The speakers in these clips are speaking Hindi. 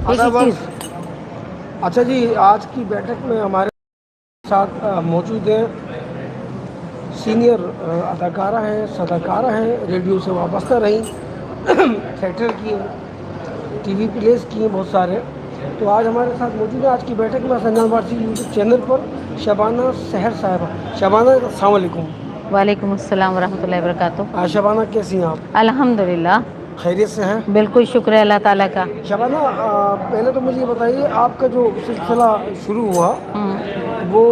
एक ही चीज़। अच्छा जी, आज की बैठक में हमारे साथ मौजूद हैं सीनियर अदाकारा हैं, सदाकारा हैं, रेडियो से वाबस्ता रहीं, थिएटर की हैं, टीवी प्लेस की हैं बहुत सारे। तो आज हमारे साथ मौजूद है आज की बैठक में संजान वारसी यूट्यूब चैनल पर शबाना सहर साहिबा। शबाना, अस्सलाम वालेकुम। वालेकुम अस्सलाम वरहमतुल्लाहि वबरकातुहू। शबाना, कैसी हैं आप? अल्हम्दुलिल्लाह, खैरियत से हैं? बिल्कुल शुक्र है अल्लाह ताला का। शबाना, पहले तो मुझे ये बताइए, आपका जो सिलसिला शुरू हुआ हम्म। वो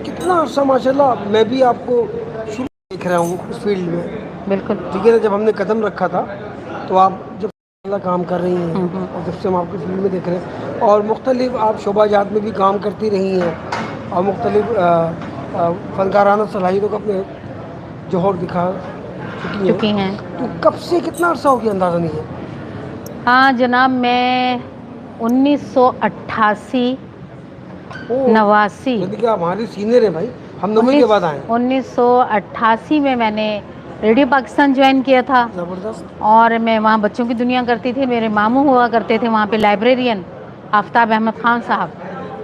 कितना अर्सा, माशाल्लाह मैं भी आपको शुरू देख रहा हूँ इस फील्ड में, बिल्कुल। ठीक है ना। जब हमने कदम रखा था तो आप जब काम कर रही हैं हम्म। और जब से हम आपकी फील्ड में देख रहे हैं और मुख्तलिफ आप शोबाजात में भी काम करती रही हैं और मुख्तलिफ फनकाराना सलाहियतों को अपने जौहर दिखा चुकी हैं। तो कब से, कितना अर्सा हो गया अंदाज़ा नहीं है? हाँ जनाब, मैं 1988 89 यानी कि आप हमारी सीनियर हैं भाई, हम 90 के बाद आए। 1988 में मैंने रेडियो पाकिस्तान ज्वाइन किया था। ज़बरदस्त। और मैं वहाँ बच्चों की दुनिया करती थी। मेरे मामू हुआ करते थे वहाँ पे लाइब्रेरियन, आफ्ताब अहमद ख़ान साहब,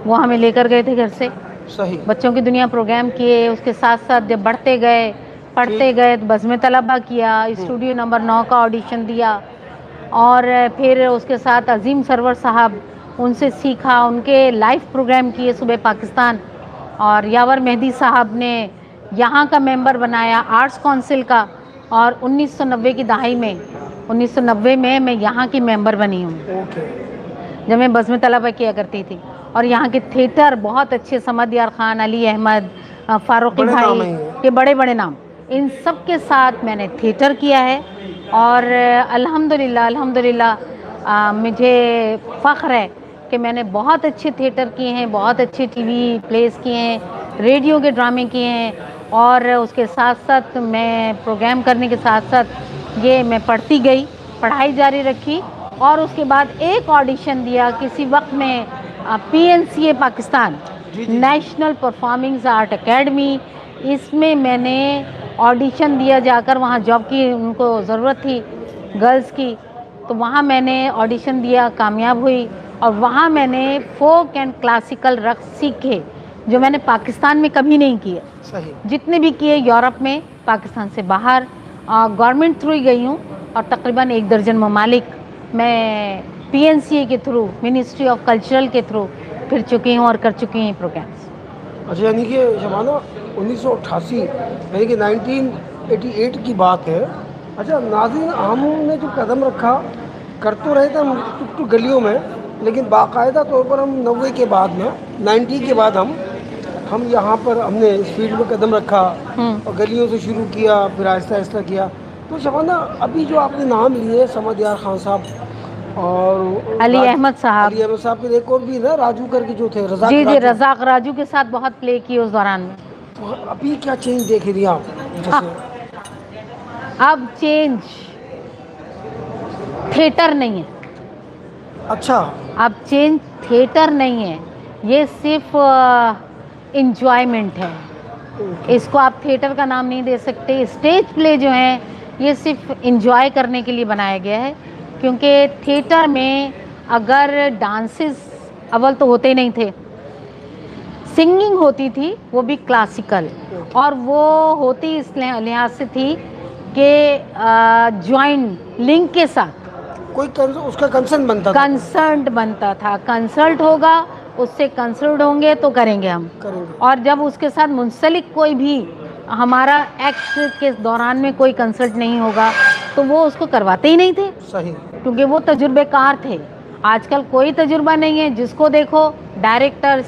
वो हमें लेकर गए थे घर से। सही। बच्चों की दुनिया प्रोग्राम किए। उसके साथ साथ जब बढ़ते गए, पढ़ते गए तो बज़्म तलबा किया, स्टूडियो नंबर 9 का ऑडिशन दिया। और फिर उसके साथ अजीम सरवर साहब, उनसे सीखा, उनके लाइव प्रोग्राम किए सुबह पाकिस्तान। और यावर मेहदी साहब ने यहाँ का मेंबर बनाया आर्ट्स काउंसिल का। और 1990 की दहाई में, 1990 में मैं यहाँ की मेंबर बनी हूँ, जब मैं बज़्म तलबा किया करती थी। और यहाँ के थिएटर बहुत अच्छे, समद यार ख़ान, अली अहमद, फ़ारूक़ी भाई, ये बड़े बड़े नाम, इन सब के साथ मैंने थिएटर किया है। और अल्हम्दुलिल्लाह अल्हम्दुलिल्लाह मुझे फ़ख्र है कि मैंने बहुत अच्छे थिएटर किए हैं, बहुत अच्छे टीवी प्लेस किए हैं, रेडियो के ड्रामे किए हैं। और उसके साथ साथ मैं प्रोग्राम करने के साथ साथ ये मैं पढ़ती गई, पढ़ाई जारी रखी। और उसके बाद एक ऑडिशन दिया किसी वक्त में PNCA Pakistan, national performing art academy, इसमें मैंने ऑडिशन दिया जाकर। वहाँ जॉब की उनको ज़रूरत थी गर्ल्स की, तो वहाँ मैंने ऑडिशन दिया, कामयाब हुई। और वहाँ मैंने फोक एंड क्लासिकल रक़्स सीखे जो मैंने पाकिस्तान में कभी नहीं किए। सही। जितने भी किए यूरोप में, पाकिस्तान से बाहर, गवर्नमेंट थ्रू ही गई हूँ। और तकरीबन 1 दर्जन ममालिक मैं PNCA के थ्रू, मिनिस्ट्री ऑफ कल्चरल के थ्रू फिर चुकी हूँ और कर चुकी हैं प्रोग्राम्स। अच्छा, यानी कि शबाना 1988 यानी कि 1988 की बात है। अच्छा नाज़रीन, हमने जो कदम रखा, कर तो रहे थे हम टुक टुक गलियों में, लेकिन बाकायदा तौर पर हम 90 के बाद में, 90 के बाद हम यहाँ पर हमने इस फील्ड में कदम रखा और गलियों से शुरू किया, फिर आहिस्ता आहिस्ता किया। तो शबाना, अभी जो आपने नाम लिए, समद यार ख़ान साहब और अली अहमद साहब, अली अहमद साहब के एक और भी ना, राजू करके जो थे, रज़ाक जी राजू। रज़ाक राजू के साथ बहुत प्ले किए उस दौरान में। तो अभी क्या चेंज देख रही हैं आप? जैसे अब चेंज थिएटर नहीं है। अच्छा, अब चेंज थिएटर नहीं है, ये सिर्फ इंजॉयमेंट है। इसको आप थिएटर का नाम नहीं दे सकते। स्टेज प्ले जो है ये सिर्फ इंजॉय करने के लिए बनाया गया है, क्योंकि थिएटर में अगर डांसेस अव्वल तो होते नहीं थे, सिंगिंग होती थी, वो भी क्लासिकल, और वो होती इस लिहाज से थी कि जॉइंट लिंक के साथ कोई उसका कंसर्न बनता था। कंसर्ट बनता था। कंसल्ट होगा, उससे कंसल्ट होंगे तो करेंगे हम। और जब उसके साथ मुंसलिक कोई भी हमारा एक्ट के दौरान में कोई कंसल्ट नहीं होगा तो वो उसको करवाते ही नहीं थे। सही। क्योंकि वो तजुर्बेकार थे। आजकल कोई तजुर्बा नहीं है, जिसको देखो डायरेक्टर,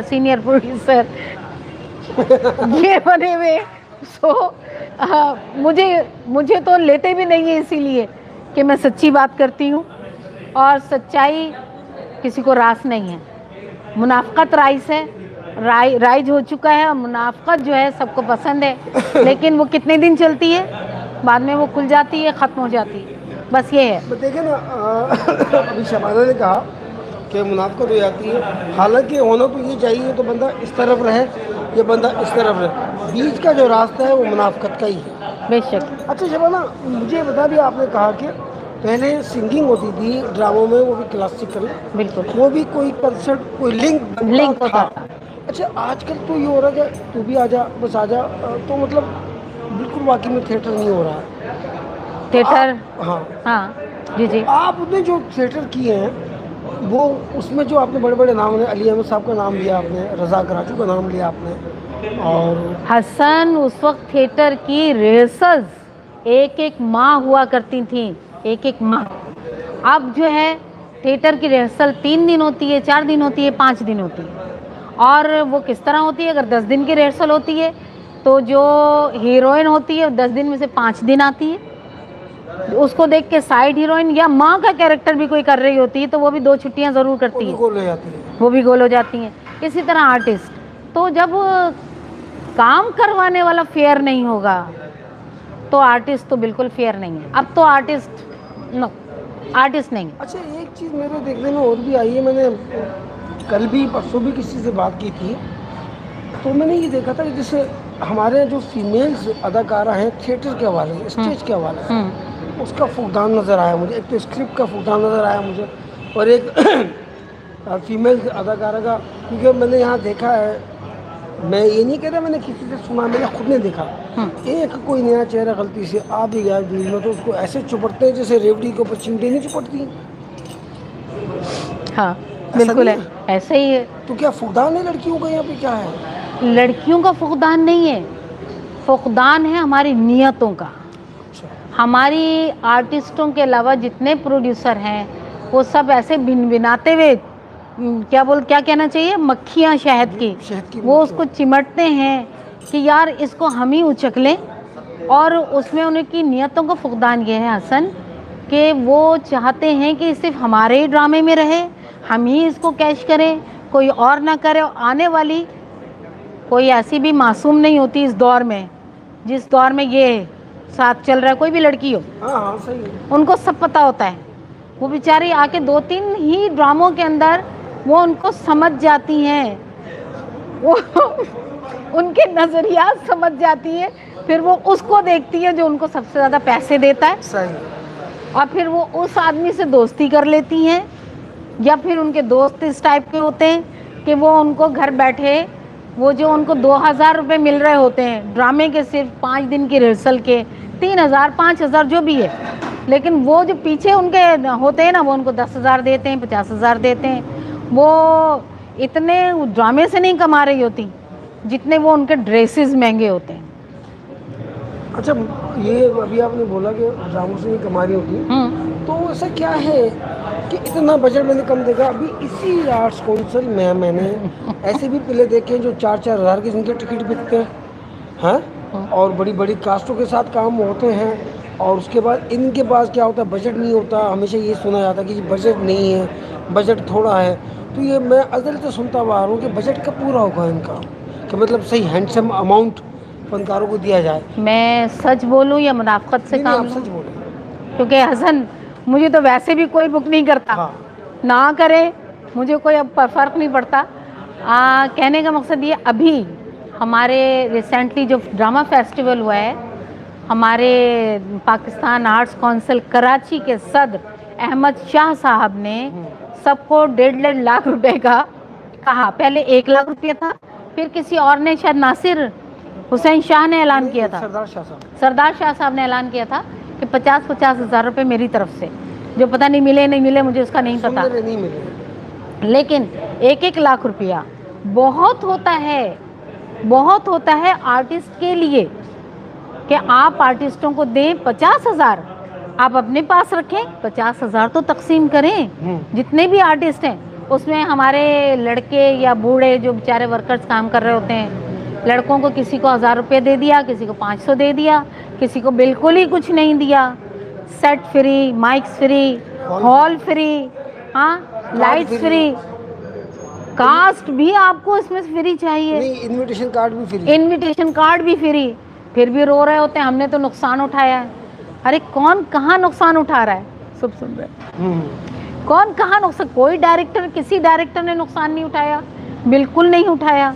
सीनियर प्रोड्यूसर ये बने हुए। मुझे तो लेते भी नहीं है, इसीलिए कि मैं सच्ची बात करती हूँ और सच्चाई किसी को रास नहीं है। मुनाफ़क़त राइस है, राइज हो चुका है, और मुनाफ़क़त जो है सबको पसंद है, लेकिन वो कितने दिन चलती है, बाद में वो खुल जाती है, ख़त्म हो जाती है। बस ये है। देखिए ना, अभी शबाना ने कहा कि मुनाफ़क़त हो जाती है, हालांकि होना तो ये चाहिए, तो बंदा इस तरफ रहे, ये बंदा इस तरफ रहे, बीच का जो रास्ता है वो मुनाफ़क़त का ही है। बेशक। अच्छा शबाना, मुझे बता दिया आपने, कहा कि पहले सिंगिंग होती थी ड्रामों में, वो भी क्लासिकल, बिल्कुल वो भी कोई कंसर्ट, कोई लिंक लिंक बनता होता था। था। अच्छा, आजकल तो ये हो रहा है कि तू भी आजा, बस आजा, तो मतलब बिल्कुल वाकई में थिएटर नहीं हो रहा है। तो आप, थिएटर, हाँ, हाँ जी तो जी। आपने जो थिएटर किए हैं वो, उसमें जो आपने बड़े बड़े नाम लिया, अली अहमद साहब का नाम लिया आपने, रज़ा कराची का नाम लिया आपने, और हसन, उस वक्त थिएटर की रिहर्सल्स एक एक माह हुआ करती थी, एक एक माह। अब जो है थिएटर की रिहर्सल 3 दिन होती है, 4 दिन होती है, 5 दिन होती है। और वो किस तरह होती है, अगर 10 दिन की रिहर्सल होती है तो जो हीरोइन होती है 10 दिन में से 5 दिन आती है। उसको देख के साइड हीरोइन या माँ का कैरेक्टर भी कोई कर रही होती है तो वो भी 2 छुट्टियां ज़रूर वो करती भी है, गोल हो जाती है। वो भी गोल हो जाती हैं। इसी तरह आर्टिस्ट, तो जब काम करवाने वाला फेयर नहीं होगा तो आर्टिस्ट तो बिल्कुल फेयर नहीं है। अब तो आर्टिस्ट, नो, आर्टिस्ट नहीं है। अच्छा, एक चीज़ मेरे देखने में और भी आई है, मैंने कल भी परसों भी किसी से बात की थी, तो मैंने ये देखा था कि जैसे हमारे जो फीमेल्स अदाकारा हैं थिएटर के हवाले से, स्टेज के हवाले से, उसका फुकदान नज़र आया मुझे। एक तो स्क्रिप्ट का फुकदान नज़र आया मुझे, और एक फीमेल अदाकारा का, क्योंकि मैंने यहाँ देखा है, मैं ये नहीं कह रहा मैंने किसी से सुना, मैंने खुद ने देखा, एक कोई नया चेहरा गलती से आ भी गया भीड़ में तो उसको ऐसे चुपड़ते हैं जैसे रेवड़ी के ऊपर चिमटी नहीं चुपड़ती। हाँ ऐसा बिल्कुल नहीं है, ऐसे ही है। तो क्या फुकदान है लड़कियों का यहाँ पे, क्या है? लड़कियों का फुकदान नहीं है, फुकदान है हमारी नियतों का। अच्छा, हमारी आर्टिस्टों के अलावा जितने प्रोड्यूसर हैं वो सब ऐसे भिनभिनाते हुए, क्या कहना चाहिए, मक्खियाँ शहद की, शहद की वो मक्खियाँ। उसको चिमटते हैं कि यार इसको हम ही उचक लें। और उसमें उनकी नियतों का फुकदान ये है हसन, कि वो चाहते हैं कि सिर्फ हमारे ही ड्रामे में रहे, हम ही इसको कैश करें, कोई और ना करे। आने वाली कोई ऐसी भी मासूम नहीं होती इस दौर में, जिस दौर में ये साथ चल रहा है, कोई भी लड़की हो, हाँ हाँ सही है। उनको सब पता होता है। वो बेचारी आके 2-3 ही ड्रामों के अंदर वो उनको समझ जाती हैं, वो उनके नज़रियात समझ जाती है, फिर वो उसको देखती है जो उनको सबसे ज़्यादा पैसे देता है, सही है। और फिर वो उस आदमी से दोस्ती कर लेती हैं। या फिर उनके दोस्त इस टाइप के होते हैं कि वो उनको घर बैठे, वो जो उनको 2,000 रुपये मिल रहे होते हैं ड्रामे के, सिर्फ 5 दिन की रिहर्सल के, 3,000 5,000 जो भी है, लेकिन वो जो पीछे उनके होते हैं ना, वो उनको 10,000 देते हैं, 50,000 देते हैं। वो इतने ड्रामे से नहीं कमा रही होती जितने वो उनके ड्रेसेस महंगे होते हैं। अच्छा, ये अभी आपने बोला कि ड्रामों से नहीं कमा रही होती, तो ऐसा क्या है कि इतना बजट मैंने कम देखा? अभी इसी आर्ट्स काउंसिल में मैंने ऐसे भी प्ले देखे हैं जो 4-4 हज़ार के जिनके टिकट बिकते हैं, और बड़ी बड़ी कास्टों के साथ काम होते हैं, और उसके बाद इनके पास क्या होता है, बजट नहीं होता। हमेशा ये सुना जाता है कि बजट नहीं है, बजट थोड़ा है। तो ये मैं अज़ल से सुनता हुआ आ रहा हूँ कि बजट कब पूरा होगा इनका, कि मतलब सही हैंडसम अमाउंट फनकारों को दिया जाए। मैं सच बोलूं या मुनाफकत से नहीं, काम आप लूं? सच बोले। क्योंकि हसन, मुझे तो वैसे भी कोई बुक नहीं करता, हाँ, ना करे, मुझे कोई अब फ़र्क नहीं पड़ता। कहने का मकसद ये, अभी हमारे रिसेंटली जो ड्रामा फेस्टिवल हुआ है, हमारे पाकिस्तान आर्ट्स काउंसिल कराची के सदर अहमद शाह साहब ने सबको 1.5 लाख रुपए का कहा। पहले 1 लाख रुपया था, फिर किसी और ने, शायद नासिर हुसैन शाह ने ऐलान किया था, सरदार शाह साहब। सरदार शाह साहब ने ऐलान किया था कि 50-50 हज़ार रुपये मेरी तरफ से, जो पता नहीं मिले नहीं मिले मुझे उसका नहीं पता, सुनने में नहीं मिले। लेकिन 1-1 लाख रुपया बहुत होता है, बहुत होता है आर्टिस्ट के लिए, कि आप आर्टिस्टों को दें 50,000, आप अपने पास रखें, 50,000 तो तकसीम करें। जितने भी आर्टिस्ट हैं उसमें हमारे लड़के या बूढ़े जो बेचारे वर्कर्स काम कर रहे होते हैं, लड़कों को किसी को 1,000 रुपये दे दिया, किसी को 500 दे दिया, किसी को बिल्कुल ही कुछ नहीं दिया। Set free, mics free, hall free, हाँ, लाइट्स फ्री, कास्ट भी आपको इसमें फ्री चाहिए, नहीं, इनविटेशन कार्ड भी फ्री। इनविटेशन कार्ड भी फ्री, फिर भी रो रहे होते हैं हमने तो नुकसान उठाया है। अरे कौन कहाँ नुकसान उठा रहा है, सब सुन रहे हैं। कौन कहाँ नुकसान, कोई डायरेक्टर, किसी डायरेक्टर ने नुकसान नहीं उठाया, बिल्कुल नहीं उठाया।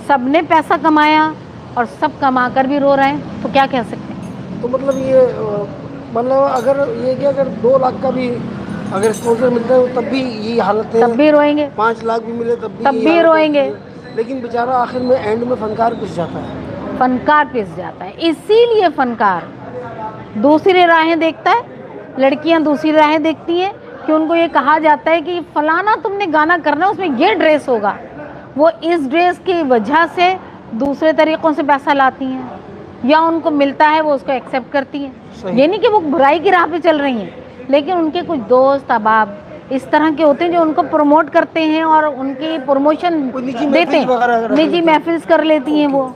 सबने पैसा कमाया और सब कमा कर भी रो रहे हैं, तो क्या कह सकते हैं। तो मतलब ये मतलब अगर ये कि अगर 2 लाख का भी अगर स्पॉन्सर मिलता है तब भी यही हालत है, तब भी रोएंगे, 5 लाख भी मिले तब भी तब यही भी हालत होती रोएंगे। है। लेकिन बेचारा आखिर में एंड में फनकार पिस जाता है। फनकार पिस जाता है। इसीलिए फनकार दूसरी राहें देखता है, लड़कियां दूसरी राहें देखती हैं कि उनको ये कहा जाता है कि फलाना तुमने गाना करना है, उसमें ये ड्रेस होगा। वो इस ड्रेस की वजह से दूसरे तरीक़ों से पैसा लाती हैं, या उनको मिलता है वो उसको एक्सेप्ट करती हैं। ये नहीं कि वो बुराई की राह पे चल रही हैं, लेकिन उनके कुछ दोस्त अहबाब इस तरह के होते हैं जो उनको प्रमोट करते हैं और उनकी प्रमोशन देते हैं, निजी महफिल कर लेती हैं वो,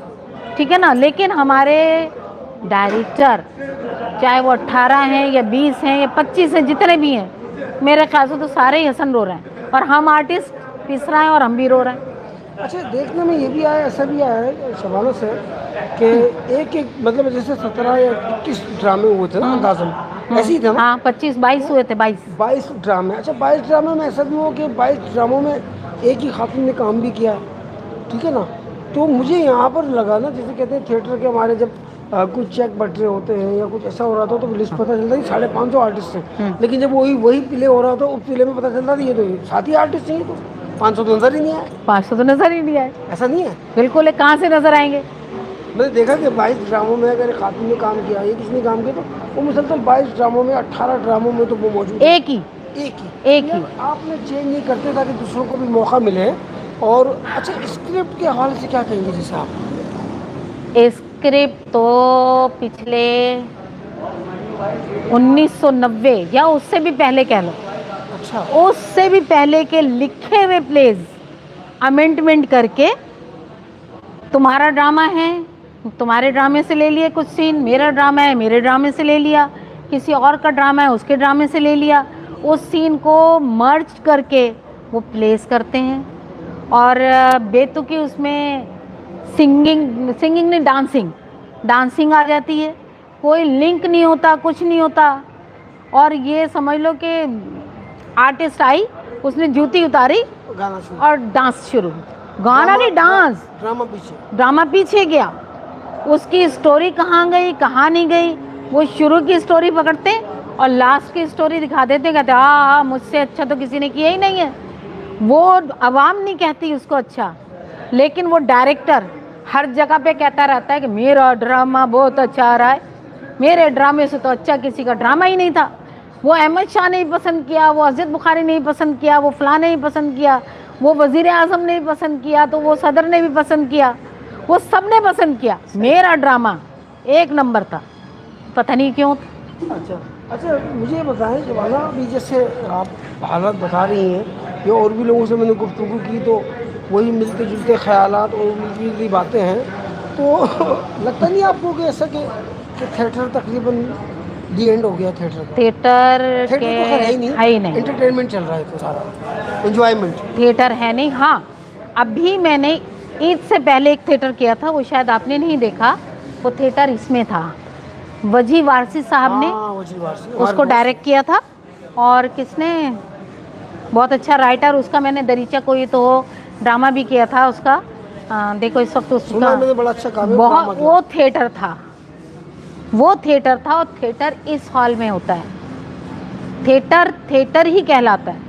ठीक है ना। लेकिन हमारे डायरेक्टर चाहे वो 18 हैं या 20 हैं या 25 हैं, जितने भी हैं, मेरे ख्याल से तो सारे ही हंसन रो रहे हैं, और हम आर्टिस्ट पिस रहे हैं और हम भी रो रहे हैं। अच्छा, देखने में ये भी आया, ऐसा भी आया है शबाना से कि एक एक मतलब जैसे 17 या 21 ड्रामे हुए थे ना अंदाज़न, ऐसे ही था ना? हाँ, 25-22 हुए थे, 22 ड्रामे। अच्छा, 22 ड्रामे में ऐसा भी हो कि 22 ड्रामों में एक ही खातून ने काम भी किया है, ठीक है ना। तो मुझे यहाँ पर लगा ना, जैसे कहते हैं थिएटर के हमारे जब कुछ चेक बट रहे होते हैं या कुछ ऐसा हो रहा था तो लिस्ट पता चलता है 550 आर्टिस्ट हैं, लेकिन जब वही प्ले हो रहा था उस प्ले में पता चलता था ये तो 7 ही आर्टिस्ट हैं, तो 500 तो नजर ही नहीं आए। 500 तो नजर ही नहीं आए, ऐसा नहीं है? बिल्कुल। कहाँ से नजर आएंगे? मैंने देखा कि 22 ड्रामों में अगर खातून ने काम किया, ये किसने काम किया, तो वो मुसलसल 22 ड्रामों में 18 ड्रामों में तो वो मौजूद है। एक ही। आपने चेंज नहीं करते ताकि दूसरों को भी मौका मिले। और अच्छा, स्क्रिप्ट के हवाले से क्या कहेंगे जैसे आप? स्क्रिप्ट तो पिछले 1990 या उससे भी पहले कह लो, अच्छा, उससे भी पहले के लिखे हुए प्लेज अमेंडमेंट करके, तुम्हारा ड्रामा है तुम्हारे ड्रामे से ले लिए कुछ सीन, मेरा ड्रामा है मेरे ड्रामे से ले लिया, किसी और का ड्रामा है उसके ड्रामे से ले लिया, उस सीन को मर्ज करके वो प्लेस करते हैं। और बेतुकी उसमें सिंगिंग नहीं, डांसिंग आ जाती है, कोई लिंक नहीं होता, कुछ नहीं होता। और ये समझ लो कि आर्टिस्ट आई, उसने जूती उतारी गाना शुरू और डांस शुरू, गाना नहीं डांस, ड्रामा पीछे गया। उसकी स्टोरी कहाँ गई कहाँ नहीं गई, वो शुरू की स्टोरी पकड़ते और लास्ट की स्टोरी दिखा देते, कहते हाँ मुझसे अच्छा तो किसी ने किया ही नहीं है। वो आवाम नहीं कहती उसको अच्छा, लेकिन वो डायरेक्टर हर जगह पे कहता रहता है कि मेरा ड्रामा बहुत अच्छा आ रहा है, मेरे ड्रामे से तो अच्छा किसी का ड्रामा ही नहीं था। वो अहमद शाह ने ही पसंद किया, वो अज़ीज़ बुखारी ने ही पसंद किया, वो फलां ने ही पसंद किया, वो वज़ीर आज़म ने भी पसंद किया, तो वो सदर ने भी पसंद किया, वो सब ने पसंद किया, मेरा ड्रामा एक नंबर था, पता नहीं क्यों। अच्छा, मुझे बताएं जवाना, अभी जैसे आप हालत बता रही हैं, ये और भी लोगों से मैंने गुफ्तगू की तो वही मिलते जुलते ख्यालात और मिलती जुलती बातें हैं, तो लगता नहीं आपको कि ऐसा कि थिएटर तकरीबन दी एंड हो गया? थिएटर के है ही नहीं, एंटरटेनमेंट चल रहा है, तो सारा एंजॉयमेंट, थिएटर है नहीं। हाँ, अभी मैंने ईद से पहले एक थिएटर किया था, वो शायद आपने नहीं देखा, वो थिएटर इसमें था, वजी वारसी साहब ने उसको डायरेक्ट किया था, और किसने, बहुत अच्छा राइटर उसका, मैंने दरीचा कोई तो ड्रामा भी किया था उसका। देखो इस वक्त उसका बड़ा अच्छा काम है, बहुत, वो थिएटर था और थिएटर इस हॉल में होता है, थिएटर ही कहलाता है।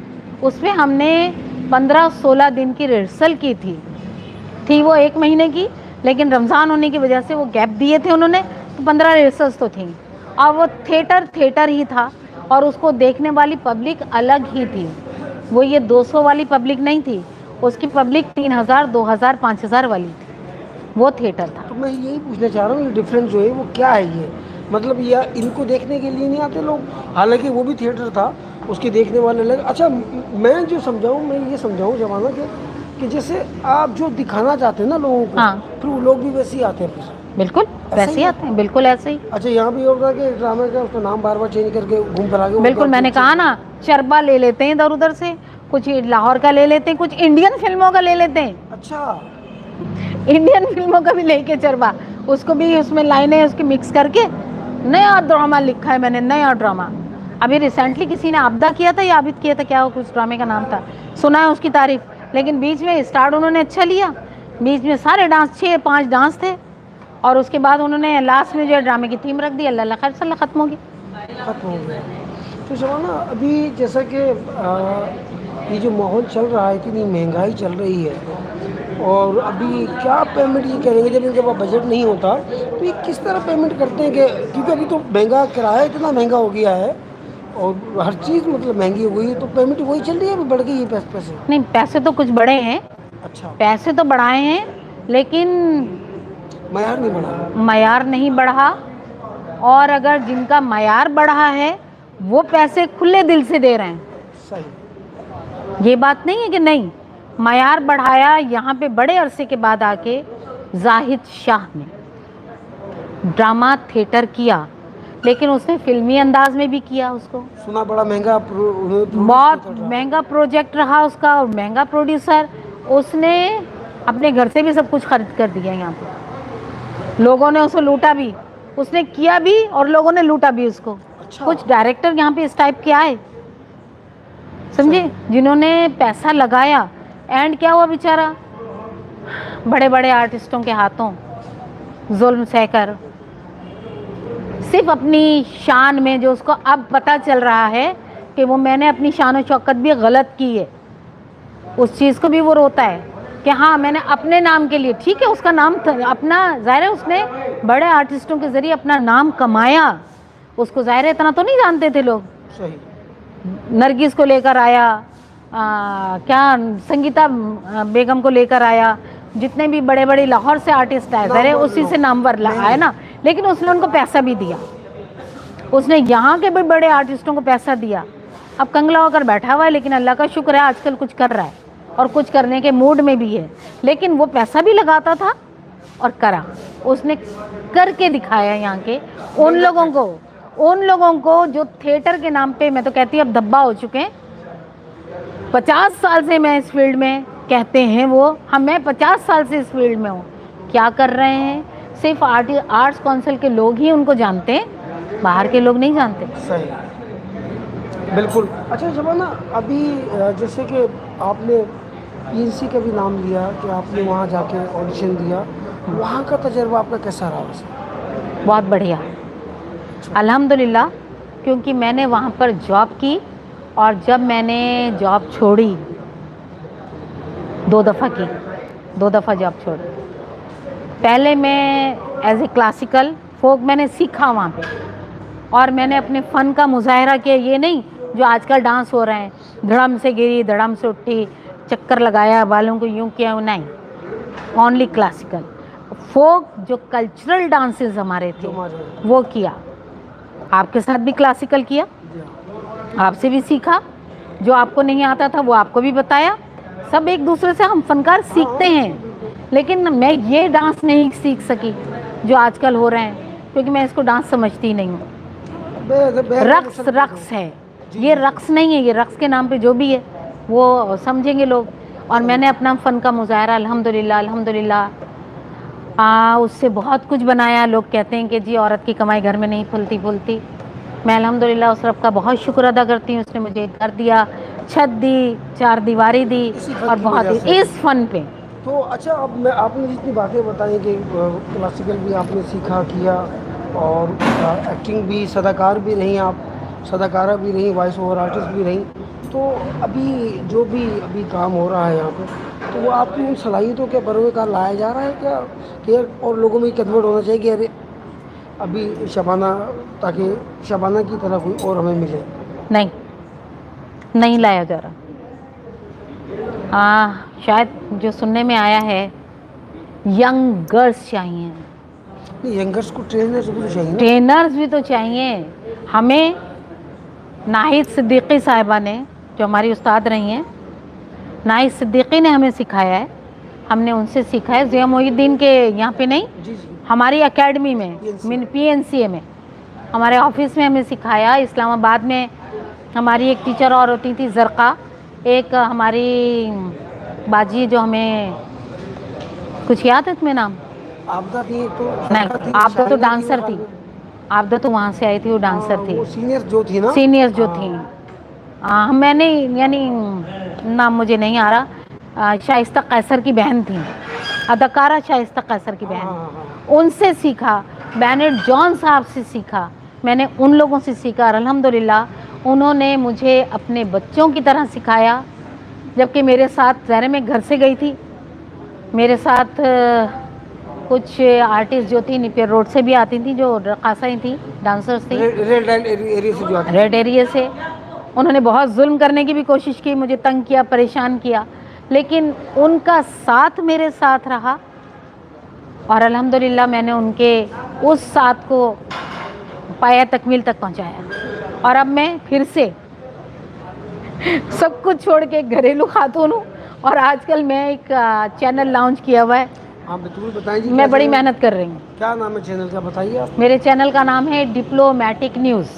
उसमें हमने 15-16 दिन की रिहर्सल की थी वो 1 महीने की, लेकिन रमज़ान होने की वजह से वो गैप दिए थे उन्होंने, तो 15 रिहर्सल्स तो थी, और वो थिएटर ही था, और उसको देखने वाली पब्लिक अलग ही थी। वो ये 200 वाली पब्लिक नहीं थी, उसकी पब्लिक 3000, 2000, 5000 वाली थी, वो थिएटर था। तो मैं यही पूछना चाह रहा हूँ, ये डिफरेंस जो है वो क्या है? ये मतलब या इनको देखने के लिए नहीं आते लोग, हालांकि वो भी थिएटर था, उसके देखने वाले अलग। अच्छा, मैं जो समझाऊँ, मैं ये समझाऊँ जमाना कि जैसे आप जो दिखाना चाहते हैं ना लोगों को, हाँ, फिर वो लोग भी वैसे ही आते हैं, फिर बिल्कुल वैसे ही आते हैं, बिल्कुल ऐसे ही। अच्छा, यहाँ भी होता है कि ड्रामे का उसका नाम बार बार चेंज करके घूम फिरा के, बिल्कुल, मैंने कहा ना, चरबा ले लेते हैं इधर उधर से, कुछ लाहौर का ले लेते हैं, कुछ इंडियन फिल्मों का ले लेते हैं। अच्छा, इंडियन फिल्मों का भी लेके चरबा, उसको भी उसमें लाइनें उसकी मिक्स करके नया ड्रामा लिखा है मैंने, नया ड्रामा। अभी रिसेंटली किसी ने आपदा किया था या आबिद किया था, क्या हो, कुछ ड्रामे का नाम था, सुना है उसकी तारीफ, लेकिन बीच में स्टार्ट उन्होंने अच्छा लिया, बीच में सारे डांस 6-5 डांस थे, और उसके बाद उन्होंने लास्ट में जो है ड्रामे की थीम रख दी, अल्लाह खैर सल्ला ख़त्म होगी। खत्म हो गया। तो शबाना, अभी जैसा कि ये जो माहौल चल रहा है, इतनी महंगाई चल रही है, और अभी क्या पेमेंट ये करेंगे जब इनके पास बजट नहीं होता, तो ये किस तरह पेमेंट करते हैं कि, क्योंकि अभी तो महंगा किराया इतना महंगा हो गया है और हर चीज़ मतलब महंगी हो गई है, तो पेमेंट वही चल रही है, अभी बढ़ गई है पैसे? नहीं, पैसे तो कुछ बढ़े हैं, अच्छा, पैसे तो बढ़ाए हैं, लेकिन मयार नहीं बढ़ा। मयार नहीं बढ़ा। और अगर जिनका मयार बढ़ा है वो पैसे खुले दिल से दे रहे हैं, सही। ये बात नहीं है कि नहीं। मयार बढ़ाया यहाँ पे बड़े अरसे के बाद आके जाहिद शाह ने ड्रामा थिएटर किया, लेकिन उसने फिल्मी अंदाज में भी किया। उसको सुना बड़ा महंगा बहुत महंगा प्रोजेक्ट रहा उसका, और महंगा प्रोड्यूसर। उसने अपने घर से भी सब कुछ खरीद कर दिया यहाँ पे, लोगों ने उसको लूटा भी, उसने किया भी और लोगों ने लूटा भी उसको। अच्छा। कुछ डायरेक्टर यहाँ पे इस टाइप के आए, समझे, जिन्होंने पैसा लगाया, एंड क्या हुआ बेचारा, बड़े बड़े आर्टिस्टों के हाथों जुल्म सहकर, सिर्फ अपनी शान में, जो उसको अब पता चल रहा है कि वो मैंने अपनी शान और शौकत भी गलत की है, उस चीज़ को भी वो रोता है कि हाँ मैंने अपने नाम के लिए, ठीक है उसका नाम अपना, ज़ाहिर है उसने बड़े आर्टिस्टों के ज़रिए अपना नाम कमाया, उसको ज़ाहिर है इतना तो नहीं जानते थे लोग। सही। नरगिस को लेकर आया, क्या संगीता बेगम को लेकर आया, जितने भी बड़े बड़े लाहौर से आर्टिस्ट आए, ज़ाहिर है उसी से नामवर आए ना, लेकिन उसने उनको पैसा भी दिया, उसने यहाँ के भी बड़े आर्टिस्टों को पैसा दिया। अब कंगला होकर बैठा हुआ है, लेकिन अल्लाह का शुक्र है आजकल कुछ कर रहा है और कुछ करने के मूड में भी है, लेकिन वो पैसा भी लगाता था और करा, उसने करके दिखाया यहाँ के उन लोगों को जो थिएटर के नाम पे, मैं तो कहती हूँ अब धब्बा हो चुके हैं। 50 साल से मैं इस फील्ड में, कहते हैं वो, मैं 50 साल से इस फील्ड में हूँ, क्या कर रहे हैं, सिर्फ आर्ट्स काउंसिल के लोग ही उनको जानते हैं, बाहर के लोग नहीं जानते। सही, बिल्कुल। अच्छा शबाना, अभी जैसे कि आपने पीएनसी का भी नाम लिया कि आपने वहाँ जाके ऑडिशन दिया, वहाँ का तजर्बा आपका कैसा रहा वैसे? बहुत बढ़िया, अल्हम्दुलिल्लाह, क्योंकि मैंने वहाँ पर जॉब की, और जब मैंने जॉब छोड़ी, 2 दफ़ा जॉब छोड़ी। पहले मैं एज ए क्लासिकल फोक मैंने सीखा वहाँ पे, और मैंने अपने फ़न का मुजाहरा किया, ये नहीं जो आजकल डांस हो रहे हैं, धड़म से गिरी धड़म से उठी, चक्कर लगाया, बालों को यूं किया, नहीं, ओनली क्लासिकल फोक, जो कल्चरल डांसेस हमारे थे वो किया। आपके साथ भी क्लासिकल किया, आपसे भी सीखा, जो आपको नहीं आता था वो आपको भी बताया, सब एक दूसरे से हम फनकार सीखते हैं। लेकिन मैं ये डांस नहीं सीख सकी जो आजकल हो रहे हैं, क्योंकि मैं इसको डांस समझती नहीं हूँ। रक्स है, ये रक्स नहीं है, ये रक्स के नाम पे जो भी है वो समझेंगे लोग। और मैंने अपना फ़न का मुजाहरा अल्हम्दुलिल्लाह उससे बहुत कुछ बनाया। लोग कहते हैं कि जी औरत की कमाई घर में नहीं फूलती। मैं अल्हम्दुलिल्लाह उस रब का बहुत शुक्र अदा करती हूँ, उसने मुझे घर दिया, छत दी, 4 दीवारी दी, और बहुत इस फ़न पे। तो अच्छा, अब आपने जितनी बातें बताई कि क्लासिकल भी आपने सीखा किया, और एक्टिंग भी, सदाकार भी रही आप, सदाकारा भी रही, वॉइस ओवर आर्टिस्ट भी रही, तो अभी जो भी अभी काम हो रहा है यहाँ पे, तो वो आपकी उन सलाहियतों के बरोकार लाया जा रहा है क्या, कि और लोगों में कन्वर्ट होना चाहिए कि अरे अभी शबाना, ताकि शबाना की तरह कोई और हमें मिले? नहीं लाया जा रहा। शायद जो सुनने में आया है, यंग गर्ल्स चाहिए, यंगर्स को ट्रेनर्स भी तो चाहिए ना? ट्रेनर्स भी तो चाहिए। हमें नाहिद सिद्दीकी साहिबा ने, जो हमारी उस्ताद रही हैं, नाहिद सिद्दीकी ने हमें सिखाया है, हमने उनसे सीखा है। ज़िया मोहिउद्दीन के यहाँ पे नहीं, हमारी एकेडमी में, PNCA में, हमारे ऑफिस में हमें सिखाया। इस्लामाबाद में हमारी एक टीचर और होती थी, ज़रक़ा, एक हमारी बाजी, जो हमें कुछ याद है तुम्हें नाम? आपदा थी तो? नहीं, आपदा तो डांसर थी, आपदा तो वहाँ से आई थी, वो डांसर थी। सीनियर जो थी ना? सीनियर जो थी, मैंने, यानी नाम मुझे नहीं आ रहा, शाइस्ता कैसर की बहन थी, अदाकारा शाइस्ता कैसर की बहन, उनसे सीखा। बैनेट जॉन साहब से सीखा। मैंने उन लोगों से सीखा और अल्हम्दुलिल्लाह उन्होंने मुझे अपने बच्चों की तरह सिखाया। जबकि मेरे साथ ज़ाहिर मैं घर से गई थी, मेरे साथ कुछ आर्टिस्ट जो थी निपियर रोड से भी आती थी, जो रक़ासाएँ थी, डांसर्स थी, रेड लाइट एरिया से जो आते रेड एरिया से। उन्होंने बहुत जुल्म करने की भी कोशिश की, मुझे तंग किया, परेशान किया, लेकिन उनका साथ मेरे साथ रहा और अल्हम्दुलिल्लाह मैंने उनके उस साथ को पाया तकमील तक पहुंचाया। और अब मैं फिर से सब कुछ छोड़ के एक घरेलू खातून हूँ और आजकल मैं एक चैनल लॉन्च किया हुआ है। हाँ बिल्कुल बताइए जी, मैं बड़ी मेहनत कर रही हूँ। क्या नाम है चैनल का, बताइए आप। मेरे चैनल का नाम है डिप्लोमैटिक न्यूज़।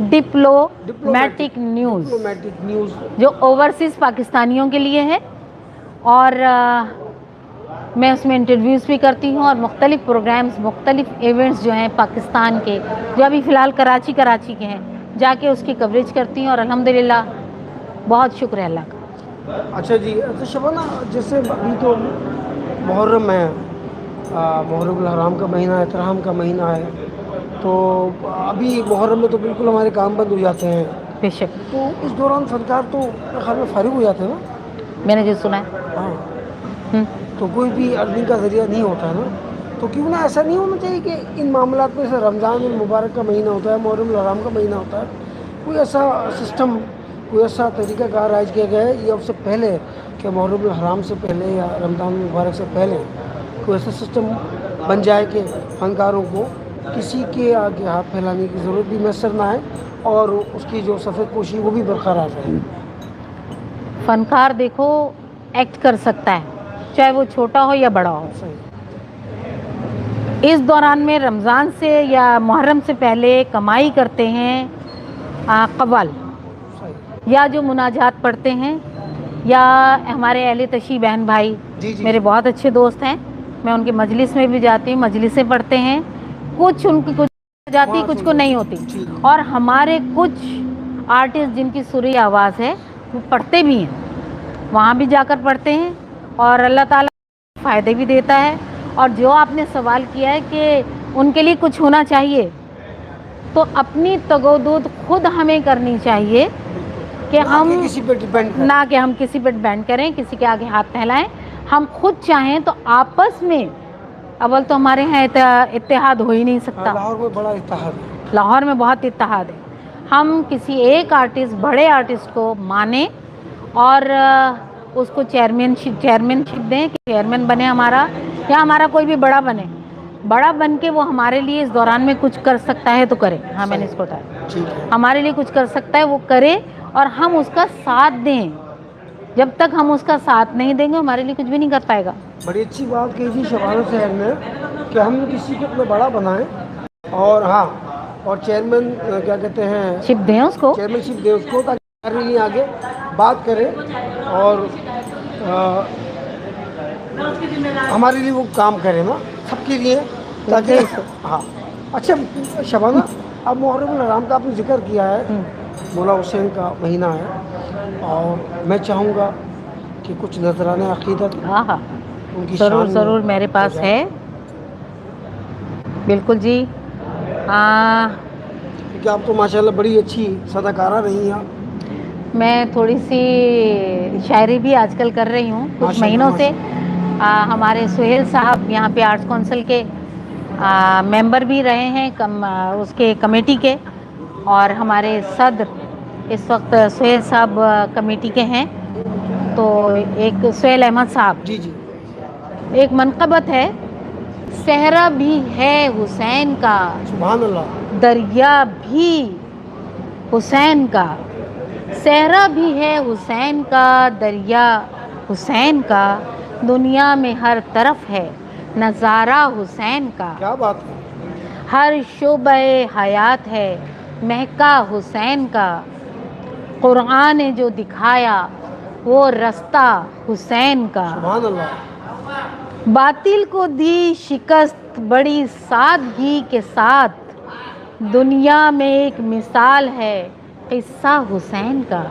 डिप्लोमैटिक न्यूज़, जो ओवरसीज़ पाकिस्तानियों के लिए है। और मैं उसमें इंटरव्यूज़ भी करती हूँ और मुख्तलिफ़ प्रोग्राम्स, मुख्तलिफ़ इवेंट्स जो हैं पाकिस्तान के, जो अभी फ़िलहाल कराची के हैं, जाके उसकी कवरेज करती हूँ और अल्हम्दुलिल्लाह बहुत शुक्र है अल्लाह का। अच्छा जी, तो शबाना जैसे अभी तो मुहर्रम है, मुहर्रम हराम का महीना है, एहतराम का महीना है, तो अभी मुहर्रम में तो बिल्कुल हमारे काम बंद हो जाते हैं। बेशक। तो इस दौरान फनकार तो मेरे ख्याल में फारिग हो जाते हैं ना। मैंने जो सुना है। हाँ, तो कोई भी अर्निंग का ज़रिया नहीं होता है ना, तो क्यों ना ऐसा नहीं होना चाहिए कि इन मामलात में से रमज़ान मुबारक का महीना होता है, मुहर्रम हराम का महीना होता है, कोई ऐसा सिस्टम, कोई ऐसा तरीक़ाकार राइज किया गया है या उससे पहले, कि मुहर्रम हराम से पहले या रमज़ान मुबारक से पहले कोई ऐसा सिस्टम बन जाए कि फ़नकारों को किसी के आगे हाथ फैलाने की ज़रूरत भी मैसर ना आए और उसकी जो सफ़ेद पोशी वो भी बरकरार रहे। फ़नकार देखो एक्ट कर सकता है, चाहे वो छोटा हो या बड़ा हो। सही। इस दौरान में रमज़ान से या मुहर्रम से पहले कमाई करते हैं कव्वाल, या जो मुनाजात पढ़ते हैं, या हमारे अहले तशी बहन भाई मेरे बहुत अच्छे दोस्त हैं, मैं उनकी मजलिस में भी जाती हूँ, मजलिसें पढ़ते हैं, कुछ उनकी कुछ जाती, कुछ को नहीं होती। और हमारे कुछ आर्टिस्ट जिनकी सुरीली आवाज़ है वो पढ़ते भी हैं, वहाँ भी जाकर पढ़ते हैं और अल्लाह ताला फ़ायदे भी देता है। और जो आपने सवाल किया है कि उनके लिए कुछ होना चाहिए, तो अपनी तगोदूद खुद हमें करनी चाहिए कि हम किसी पे डिपेंड करें, ना कि हम किसी पर डिपेंड करें, किसी के आगे हाथ फैलाएं। हम खुद चाहें तो आपस में, अव्वल तो हमारे यहाँ इत्तेहाद हो ही नहीं सकता। लाहौर में बड़ा इत्तेहाद है, लाहौर में बहुत इत्तेहाद है। हम किसी एक आर्टिस्ट, बड़े आर्टिस्ट को माने और उसको चेयरमैनशिप दें कि चेयरमैन बने हमारा, या हमारा कोई भी बड़ा बने, बड़ा बन के वो हमारे लिए इस दौरान में कुछ कर सकता है तो करे। हाँ, मैंने इसको बताया, हमारे लिए कुछ कर सकता है वो करे और हम उसका साथ दें। जब तक हम उसका साथ नहीं देंगे हमारे लिए कुछ भी नहीं कर पाएगा। बड़ी अच्छी बात कही थी शबाना साहब ने कि हम किसी को अपना बड़ा बनाएं और हाँ, और चेयरमैन क्या कहते हैं, शिप दें उसको, चेयरमैनशिप दें उसको, ताकि हमारे लिए आगे बात करें और हमारे लिए वो काम करे ना, सबके लिए, ताकि हाँ। अच्छा शबाना, अब मुहर्रम हराम का आपने जिक्र किया है, मौला हुसैन का महीना है और मैं चाहूँगा कि कुछ नजराने अक़ीदत हाँ उनकी ज़रूर शान ज़रूर मेरे पास है, बिल्कुल जी। क्योंकि आप तो माशाल्लाह बड़ी अच्छी सदाकारा रही हैं। मैं थोड़ी सी शायरी भी आजकल कर रही हूँ कुछ महीनों से। हमारे सुहेल साहब यहाँ पे आर्ट्स काउंसिल के मेंबर भी रहे हैं, उसके कमेटी के, और हमारे सदर इस वक्त सुहेल साहब कमेटी के हैं। तो एक सुहेल अहमद साहब, जी जी, एक मनक़बत है, सहरा भी है हुसैन का, सुभान अल्लाह, दरिया भी हुसैन का, सहरा भी है हुसैन का, दरिया हुसैन का, दुनिया में हर तरफ है नज़ारा हुसैन का। क्या बात है, हर शोबे हयात है महका हुसैन का, कुरान ने जो दिखाया वो रास्ता हुसैन का, सुभान अल्लाह, बातिल को दी शिकस्त बड़ी सादगी के साथ, दुनिया में एक मिसाल है किस्सा हुसैन का।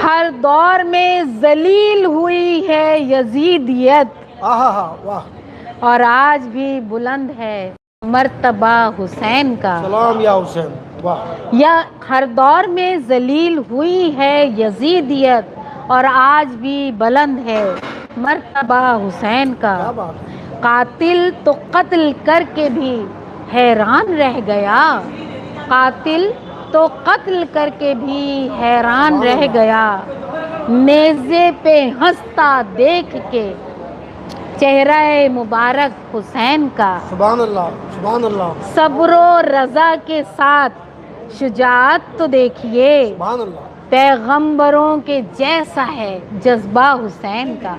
हर दौर में जलील हुई है यजीदियत, वाह, और आज भी बुलंद है मर्तबा हुसैन का। सलाम या हुसैन, वाह। या हर दौर में जलील हुई है यजीदियत और आज भी बुलंद है मर्तबा हुसैन का। क्या बात है। कातिल तो कत्ल करके भी हैरान रह गया, कातिल तो कत्ल करके भी हैरान रह गया, नेज़े पे हंसता देख के चेहरा मुबारक हुसैन का। सुभान अल्लाह, सुभान अल्लाह, सब्रो रज़ा के साथ शुजाअत तो देखिए, सुभान अल्लाह, पैगंबरों के जैसा है जज्बा हुसैन का।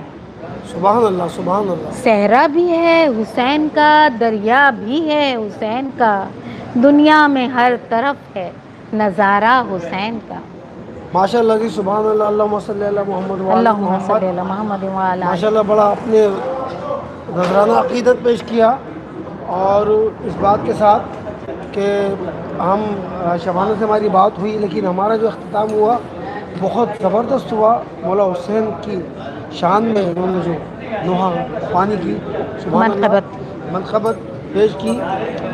सुभान अल्लाह, सुभान अल्लाह। सहरा भी है हुसैन का, दरिया भी है हुसैन का, दुनिया में हर तरफ है नज़ारा हुसैन का। माशाल्लाह जी, सुभान अल्लाह, अल्लाहुम्मा सल्ली अला मोहम्मद व अला अल्लाहुम्मा मोहम्मद। सल्ली अला मोहम्मद व अला माशाल्लाह बड़ा अपने नजराना अकीदत पेश किया, और इस बात के साथ कि हम शबाना से हमारी बात हुई, लेकिन हमारा जो अख्तिताम हुआ बहुत ज़बरदस्त हुआ। मौला हुसैन की शान में इन्होंने जो नुहा पानी की सुभान अल्लाह मनक़बत पेश की।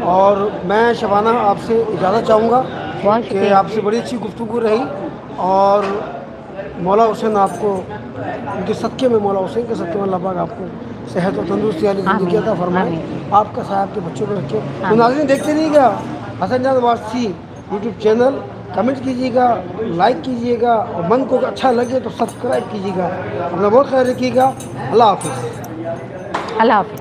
और मैं शबाना आपसे इजाज़त चाहूँगा बहुत कि शुक्रिया। आपसे बड़ी अच्छी गुफ्तगू रही, और मौला हुसैन आपको, उनके सदक़े में, मौला हुसैन के सदक़े में अल्लाह पाक आपको सेहत और तंदुरुस्ती वाली ज़िंदगी अता फरमाए, आपका साथ आपके बच्चों को रखे। तो नाज़रीन, देखते रहिएगा हसन जान वारसी यूट्यूब चैनल, कमेंट कीजिएगा, लाइक कीजिएगा, और मन को अच्छा लगे तो सब्सक्राइब कीजिएगा। अपना बहुत ख्याल रखिएगा। अल्लाह हाफ़िज़। अल्लाह हाफ़िज़।